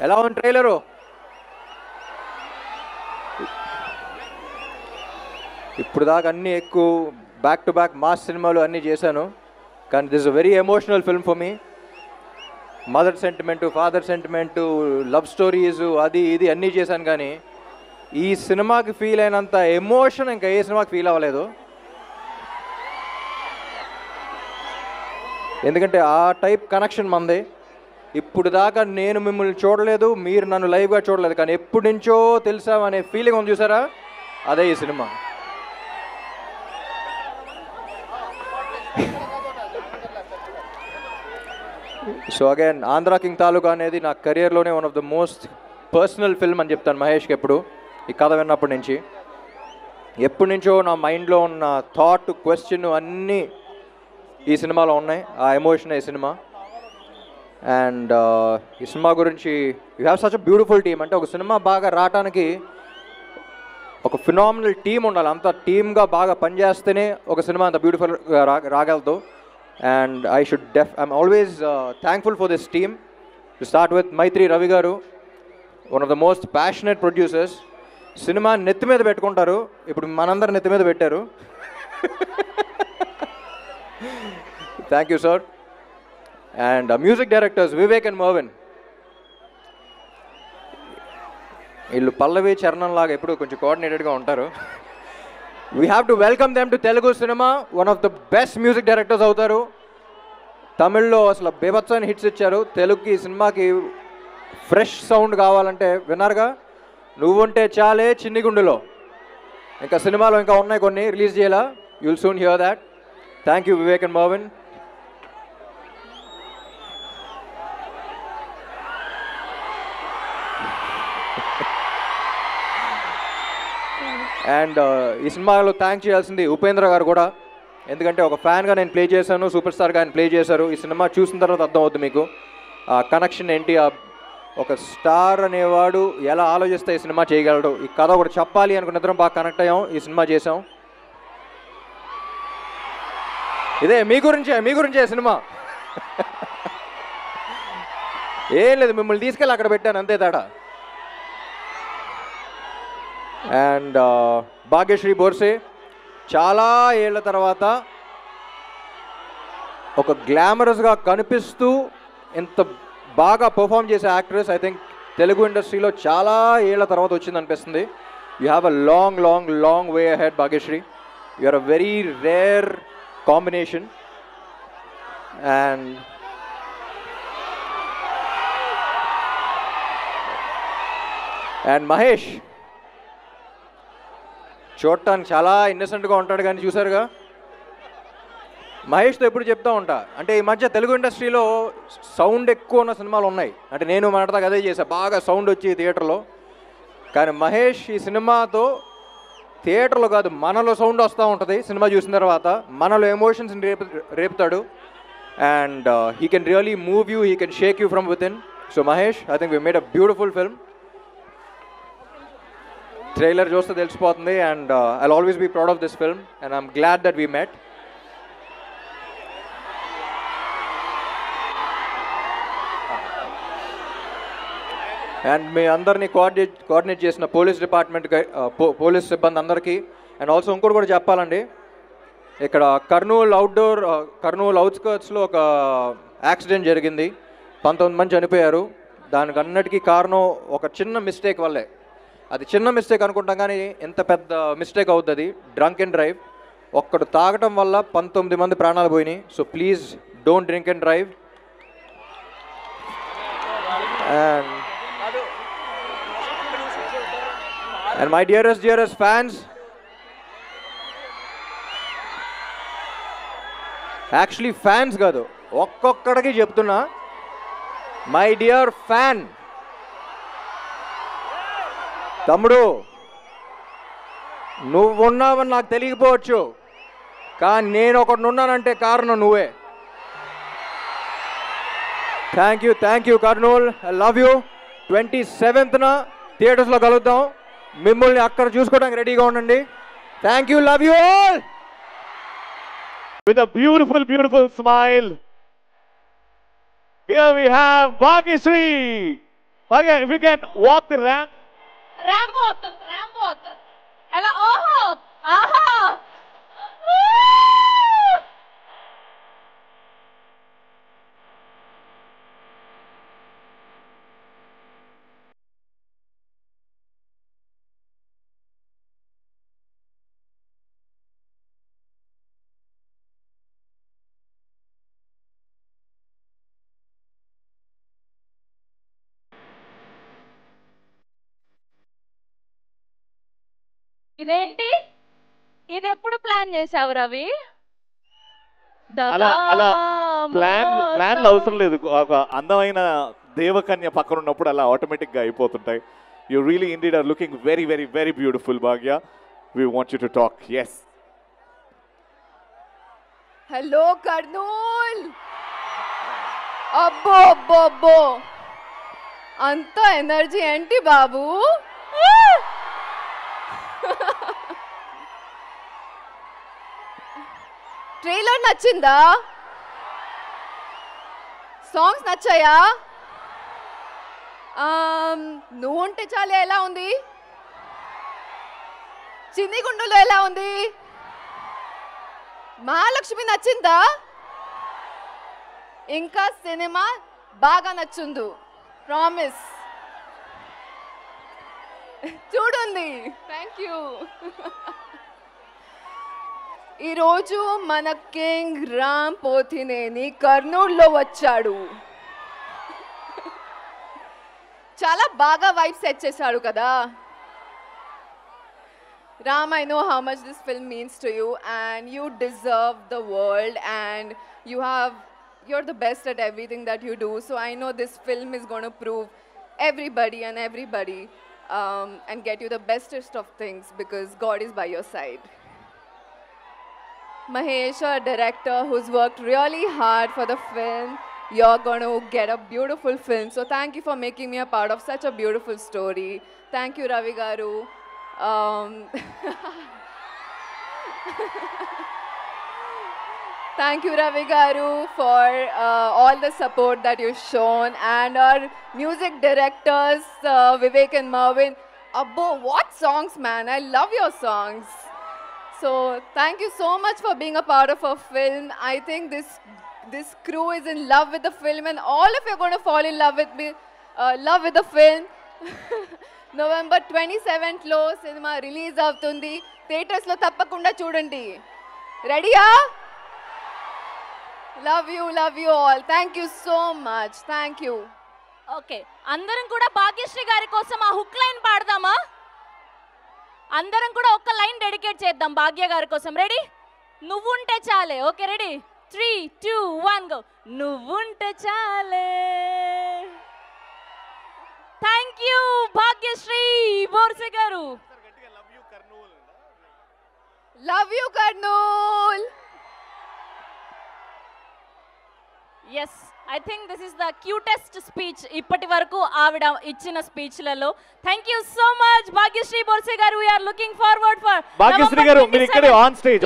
ఎలా ఉంది ట్రైలరు? ఇప్పుడు దాకా అన్నీ ఎక్కువ బ్యాక్ టు బ్యాక్ మాస్ సినిమాలు అన్నీ చేశాను, కానీ this a very emotional film for me. Mother sentiment, father sentiment, love stories, అది ఇది అన్నీ చేశాను, కానీ ఈ సినిమాకి ఫీల్ అయినంత ఎమోషన్ ఇంకా ఏ సినిమాకి ఫీల్ అవ్వలేదు. ఎందుకంటే ఆ టైప్ కనెక్షన్ మంది. ఇప్పుడు దాకా నేను మిమ్మల్ని చూడలేదు, మీరు నన్ను లైవ్గా చూడలేదు, కానీ ఎప్పటి నుంచో తెలుసామనే ఫీలింగ్ ఉంది చూసారా, అదే ఈ cinema. So again Andhra king Taluka అనేది నా కెరియర్లోనే one of the most personal film అని చెప్తాను మహేష్కి ఎప్పుడు. ఈ కథ విన్నప్పటి నుంచి ఎప్పటి నుంచో నా మైండ్లో ఉన్న థాట్, క్వశ్చన్ అన్నీ ఈ సినిమాలో ఉన్నాయి. ఆ ఎమోషన్ ఈ సినిమా. అండ్ ఈ సినిమా గురించి you have such a beautiful team. అంటే ఒక సినిమా బాగా రావటానికి ఒక ఫినామినల్ టీమ్ ఉండాలి. అంత టీమ్గా బాగా పనిచేస్తేనే ఒక సినిమా అంత బ్యూటిఫుల్గా రాగలదు. And I'm always thankful for this team. To start with Maithri Ravi garu, one of the most passionate producers. Cinema నెత్తి మీద పెట్టుకుంటారు, ఇప్పుడు మనందరు నెత్తి మీద పెట్టారు. Thank you sir. And music directors Vivek and Mervin. వీళ్ళు పల్లవి చరణం లాగా ఎప్పుడు కొంచెం కోఆర్డినేటెడ్గా ఉంటారు. We have to welcome them to Telugu cinema. One of the best music directors అవుతారు. తమిళ్లో అసలు బేబత్సని హిట్స్ ఇచ్చారు. తెలుగుకి సినిమాకి ఫ్రెష్ సౌండ్ కావాలంటే విన్నారుగా, నువ్వుంటే చాలే, చిన్ని గుండెలో. ఇంకా సినిమాలో ఇంకా ఉన్నాయి కొన్ని, రిలీజ్ చేయాలా. You'll soon here that. Thank you Vivek and Marvin. And ఈ సినిమాలో థ్యాంక్ చేయాల్సింది ఉపేంద్ర గారు కూడా. ఎందుకంటే ఒక ఫ్యాన్గా నేను ప్లే చేశాను, సూపర్ స్టార్గా ఆయన ప్లే చేశారు. ఈ సినిమా చూసిన తర్వాత అర్థమవుతుంది మీకు ఆ కనెక్షన్ ఏంటి. ఒక స్టార్ అనేవాడు ఎలా ఆలోచిస్తే ఈ సినిమా చేయగలడు. ఈ కథ ఒకటి చెప్పాలి అనుకున్న ఇద్దరం బాగా కనెక్ట్ అయ్యాం, ఈ సినిమా చేసాం. ఇదే మీ గురించే సినిమా. ఏం లేదు, మిమ్మల్ని తీసుకెళ్ళి అక్కడ పెట్టాను, అంతే తేడా. అండ్ భాగ్యశ్రీ బోర్సే చాలా ఏళ్ల తర్వాత ఒక గ్లామరస్గా కనిపిస్తూ ఇంత బాగా పర్ఫామ్ చేసే యాక్ట్రెస్ ఐ థింక్ తెలుగు ఇండస్ట్రీలో చాలా ఏళ్ల తర్వాత వచ్చింది అనిపిస్తుంది. You have a long long long way ahead Bhagyashree. You are a very rare combination. And Mahesh చూడటానికి చాలా ఇన్నసెంట్గా ఉంటాడు, కానీ చూసారుగా మహేష్తో ఎప్పుడు చెప్తూ ఉంటా. అంటే ఈ మధ్య తెలుగు ఇండస్ట్రీలో సౌండ్ ఎక్కువ ఉన్న సినిమాలు ఉన్నాయి. అంటే నేను మాట్లాడదాకా అదే చేశా, బాగా సౌండ్ వచ్చి థియేటర్లో. కానీ మహేష్ ఈ సినిమాతో థియేటర్లో కాదు, మనలో సౌండ్ వస్తూ ఉంటుంది. సినిమా చూసిన తర్వాత మనలో ఎమోషన్స్ని రేపుతాడు. And he can really move you, he can shake you from within. So Mahesh, I think we made a beautiful film. Trailer చూస్తే తెలిసిపోతుంది. And I'll always be proud of this film and I'm glad that we met. And మీ అందరినీ coordinate చేసిన police department, police సిబ్బంది అందరికీ. And also ఇంకోటి కూడా చెప్పాలండి, ఇక్కడ కర్నూలు అవుట్స్కర్ట్స్లో ఒక యాక్సిడెంట్ జరిగింది. 19 మంది చనిపోయారు. దానికి అన్నిటికీ కారణం ఒక చిన్న మిస్టేక్ వల్లే. అది చిన్న మిస్టేక్ అనుకుంటాం, కానీ ఎంత పెద్ద మిస్టేక్ అవుతుంది. Drunk and drive. ఒక్కడు తాగటం వల్ల 19 మంది ప్రాణాలు పోయినాయి. So please don't drink and drive. And my dearest fans, actually fans కాదు, ఒక్కొక్కడికి చెప్తున్నా, మై డియర్ ఫ్యాన్, తమ్ముడు నువ్వున్నావని నాకు తెలియకపోవచ్చు, కానీ నేను ఒకటి ఉన్నానంటే కారణం నువ్వే. Thank you Kurnool, I love you. 27th థియేటర్స్లో కలుద్దాం. మిమ్మల్ని అక్కడ చూసుకోవడానికి రెడీగా ఉండండి. Thank you, love you all. With a beautiful smile, here we have Bhagyashree Okay, if you can walk the ramp. Ramp. Hello, aha. ఇదేంటి ఇది ఎప్పుడు ప్లాన్ చేసావు రవి అలా ప్లాన్ అవసరం లేదు. ఒక అందమైన దేవకన్య పక్కన ఉన్నప్పుడు అలా ఆటోమేటిక్ గా అయిపోతుంటాయి. You really indeed are looking very very very beautiful Bhagya. We want you to talk. yes. Hello Kurnool. అబ్బో అంత ఎనర్జీ ఏంటి బాబు? ట్రైలర్ నచ్చిందా? సాంగ్స్ నచ్చాయా? నువ్వుంటే చాలే ఎలా ఉంది? చిన్ని గుండులో ఎలా ఉంది? మహాలక్ష్మి నచ్చిందా? ఇంకా సినిమా బాగా నచ్చుందు ప్రామిస్. చూడండి. Thank you. ఈరోజు మన కింగ్ రామ్ పోతినేని కర్నూలులో వచ్చాడు. చాలా బాగా వైబ్ సెట్ చేశాడు కదా. Ram, I know how much this film means to you and you deserve the world and you're the best at everything that you do. So I know this film is going to prove everybody and get you the bestest of things because God is by your side. Mahesh, our director, who's worked really hard for the film, you're going to get a beautiful film. So thank you for making me a part of such a beautiful story. Thank you, Ravi Garu. Thank you, Ravi Garu, for all the support that you've shown, and our music directors, Vivek and Marvin. Abbo, what songs, man! I love your songs. So thank you so much for being a part of our film. I think this crew is in love with the film, and all of you are going to fall in love with the film. November 27th లో cinema release అవుతుంది. Theatres లో తప్పకుండా చూడండి. రెడీయా? Love you all. Thank you so much. Thank you. Okay, అందరం కూడా భాగ్యశ్రీ గారి కోసం ఆ హుక్ లైన్ పాడదామా? అందరం కూడా ఒక్క లైన్ డెడికేట్ చేద్దాం భాగ్య గారి కోసం. రెడీ? నువ్వుంటే చాలే. Okay, ready? 3, 2, 1 గో. నువ్వుంటే చాలే. Thank you Bhagyashri Borse garu. Love you Kurnool. Yes, I think this is the cutest speech ఇప్పటి వరకు ఆవిడ ఇచ్చిన స్పీచ్లలో. Thank you so much Bhagyashri Borse garu. We are looking forward for Bhagyashri garu మీరు ఇక్కడే ఆన్ స్టేజ్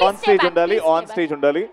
ఉండాలి.